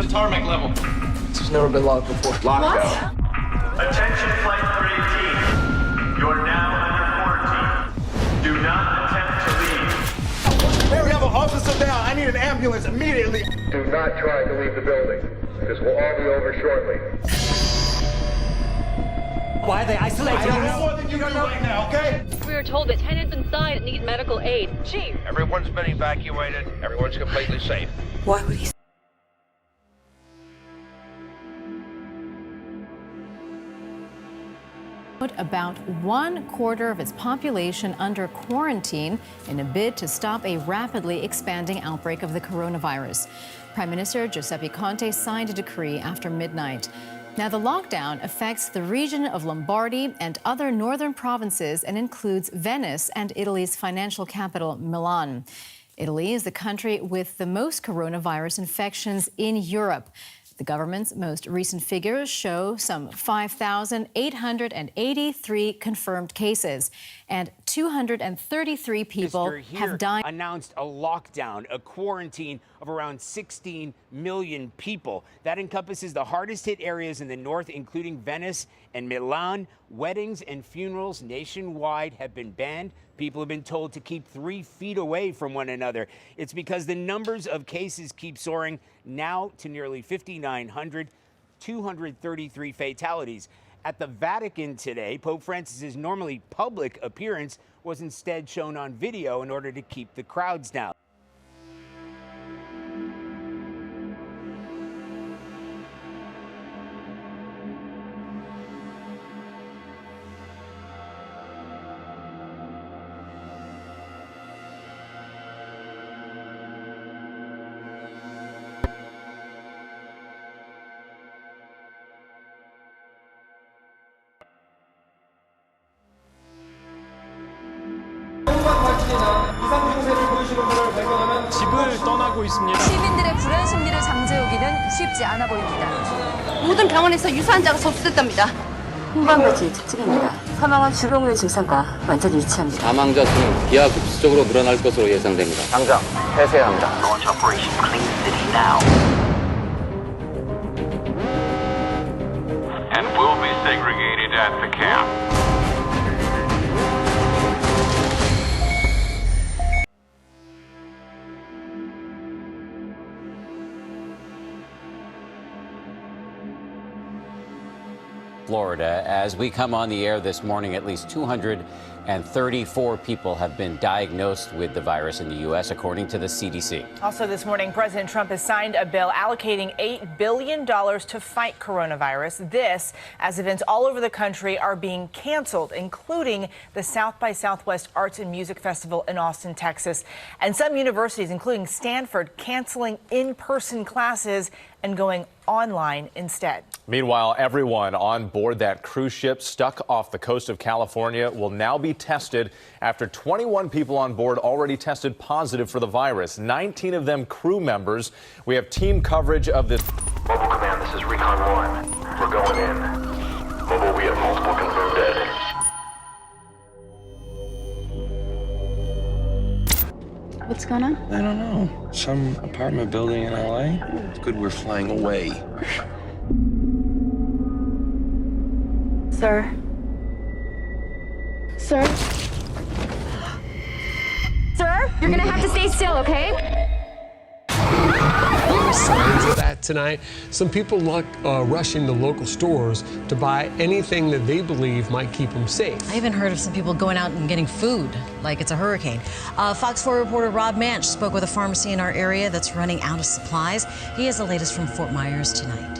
the tarmac level. This has never been locked before. Lockdown. Attention Flight 318. You are now under quarantine. Do not attempt to leave. Hey, we have an officer down. I need an ambulance immediately. Do not try to leave the building. This will all be over shortly. Why are they isolating? I don't know more than you do right now, okay? We were told that tenants inside need medical aid. Chief. Everyone's been evacuated. Everyone's completely safe. Why would he? Put about 1/4 of its population under quarantine in a bid to stop a rapidly expanding outbreak of the coronavirus. Prime Minister Giuseppe Conte signed a decree after midnight. Now, the lockdown affects the region of Lombardy and other northern provinces and includes Venice and Italy's financial capital, Milan. Italy is the country with the most coronavirus infections in Europe. The government's most recent figures show some 5,883 confirmed cases, and 233 people have died. Announced a lockdown, a quarantine of around 16 million people. That encompasses the hardest hit areas in the north, including Venice and Milan. Weddings and funerals nationwide have been banned. People have been told to keep 3 feet away from one another. It's because the numbers of cases keep soaring, now to nearly 5,900, 233 fatalities. At the Vatican today, Pope Francis's normally public appearance was instead shown on video in order to keep the crowds down. 집을 떠나고 있습니다. 시민들의 불안 심리를 잠재우기는 쉽지 않아 보입니다. 모든 병원에서 유사 환자가 접수됐답니다. 홍반발진의 특징입니다. 사망은 주로 후의 증상과 완전히 일치합니다. 사망자 수는 기하급수적으로 늘어날 것으로 예상됩니다. 당장 폐쇄해야 합니다. Launch Operation Clean City now. And will be segregated at the camp. Florida. As we come on the air this morning, at least 234 people have been diagnosed with the virus in the U.S., according to the CDC. Also this morning, President Trump has signed a bill allocating $8 billion to fight coronavirus. This, as events all over the country are being canceled, including the South by Southwest Arts and Music Festival in Austin, Texas, and some universities, including Stanford, canceling in-person classes and going online instead. Meanwhile, everyone on board that cruise ship stuck off the coast of California will now be tested after 21 people on board already tested positive for the virus, 19 of them crew members. We have team coverage of this. Mobile Command, this is Recon 1. We're going in. Mobile, we have multiple confirmed dead. What's going on? I don't know. Some apartment building in LA. It's good we're flying away. Sir? Sir? Sir, you're gonna have to stay still, okay? Signs of that tonight. Some people rushing to local stores to buy anything that they believe might keep them safe. I even heard of some people going out and getting food like it's a hurricane. Fox 4 reporter Rob Manch spoke with a pharmacy in our area that's running out of supplies. He has the latest from Fort Myers tonight.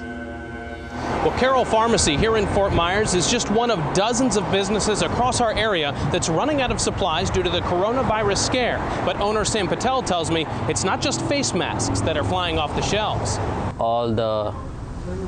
Well, Carroll Pharmacy here in Fort Myers is just one of dozens of businesses across our area that's running out of supplies due to the coronavirus scare. But owner Sam Patel tells me it's not just face masks that are flying off the shelves. All the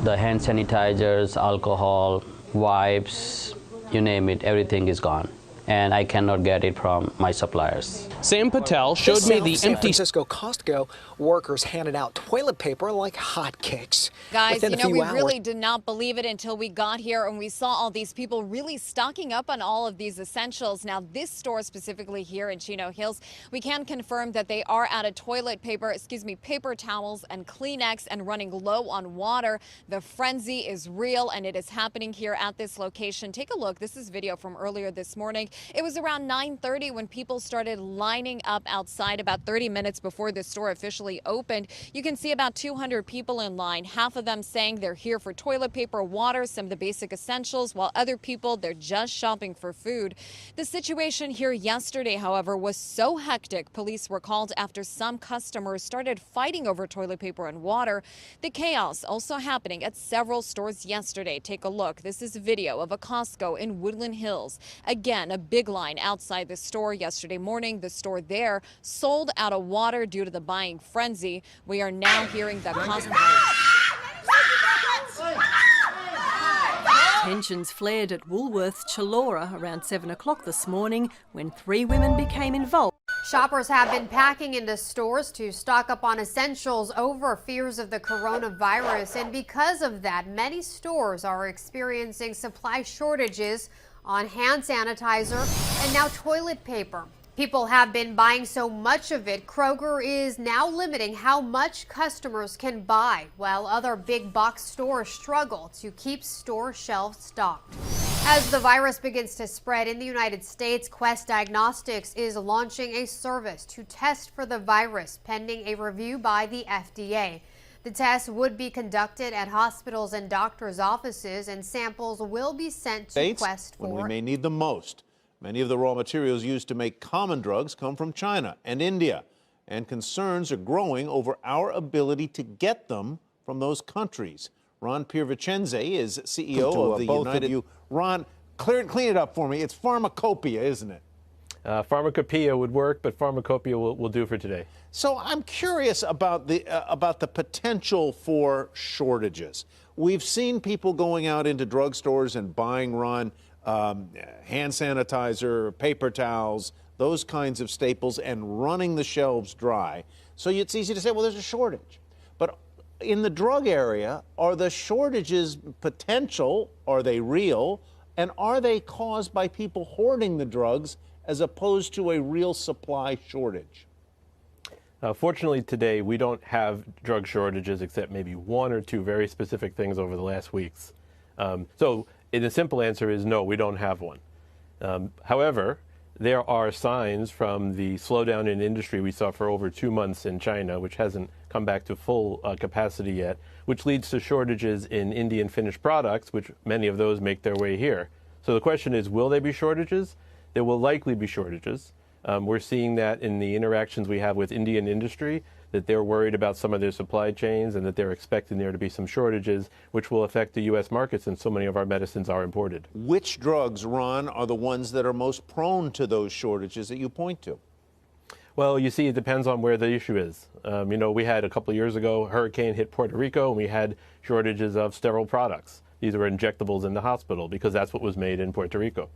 hand sanitizers, alcohol, wipes, you name it, everything is gone. and I cannot get it from my suppliers. Sam Patel showed me the San empty Francisco Costco workers handed out toilet paper like hotcakes. Guys, Within you a know, few we hours, really did not believe it until we got here and we saw all these people really stocking up on all of these essentials. Now, this store specifically here in Chino Hills, we can confirm that they are out of toilet paper, paper towels and Kleenex and running low on water. The frenzy is real and it is happening here at this location. Take a look. This is video from earlier this morning. It was around 9:30 when people started lining up outside about 30 minutes before the store officially opened. You can see about 200 people in line, half of them saying they're here for toilet paper, water, some of the basic essentials, while other people, they're just shopping for food. The situation here yesterday, however, was so hectic, police were called after some customers started fighting over toilet paper and water. The chaos also happening at several stores yesterday. Take a look. This is video of a Costco in Woodland Hills. Again, a big line outside the store yesterday morning. The store there sold out of water due to the buying frenzy. We are now hearing that Costco... Tensions flared at Woolworths Chullora around 7 o'clock this morning when 3 women became involved. Shoppers have been packing into stores to stock up on essentials over fears of the coronavirus, and because of that, many stores are experiencing supply shortages on hand sanitizer and now toilet paper. People have been buying so much of it, Kroger is now limiting how much customers can buy, while other big box stores struggle to keep store shelves stocked. As the virus begins to spread in the United States, Quest Diagnostics is launching a service to test for the virus pending a review by the FDA. The test would be conducted at hospitals and doctors' offices, and samples will be sent to Quest for... when we may need them most. Many of the raw materials used to make common drugs come from China and India, and concerns are growing over our ability to get them from those countries. Ron Piervicenze is CEO of the United... Ron, clean it up for me. It's pharmacopoeia, isn't it? Pharmacopoeia would work, but pharmacopoeia will do for today. So I'm curious about the potential for shortages. We've seen people going out into drugstores and buying, Ron, hand sanitizer, paper towels, those kinds of staples, and running the shelves dry. So it's easy to say, well, there's a shortage. But in the drug area, are the shortages potential? Are they real? And are they caused by people hoarding the drugs as opposed to a real supply shortage? Fortunately, today, we don't have drug shortages except maybe 1 or 2 very specific things over the last weeks. So the simple answer is no, we don't have one. However, there are signs from the slowdown in industry we saw for over 2 months in China, which hasn't come back to full capacity yet, which leads to shortages in Indian finished products, which many of those make their way here. So the question is, will there be shortages? There will likely be shortages. We're seeing that in the interactions we have with Indian industry, that they're worried about some of their supply chains and that they're expecting there to be some shortages, which will affect the U.S. market since so many of our medicines are imported. Which drugs, Ron, are the ones that are most prone to those shortages that you point to? Well, you see, it depends on where the issue is. We had a couple of years ago, a hurricane hit Puerto Rico, and we had shortages of sterile products. These were injectables in the hospital because that's what was made in Puerto Rico.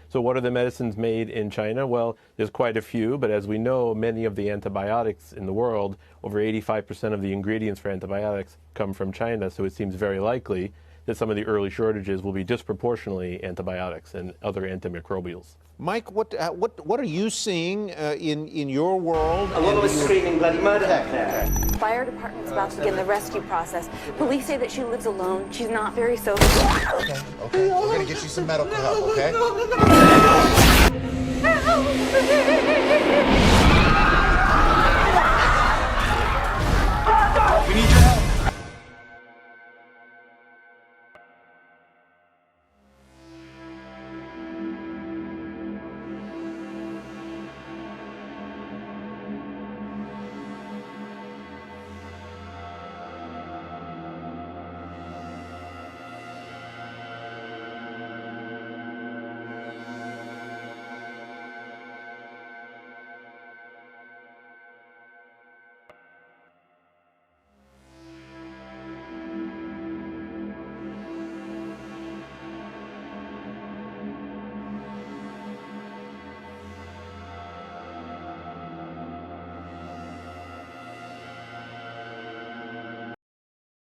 So what are the medicines made in China? Well, there's quite a few, but as we know, many of the antibiotics in the world, over 85% of the ingredients for antibiotics come from China, so it seems very likely that some of the early shortages will be disproportionately antibiotics and other antimicrobials. Mike, what are you seeing in your world? A woman was screaming bloody murder back there. Fire department's about to begin the rescue process. Police say that she lives alone. She's not very social. Okay. We're gonna get you some medical help, okay? Help me!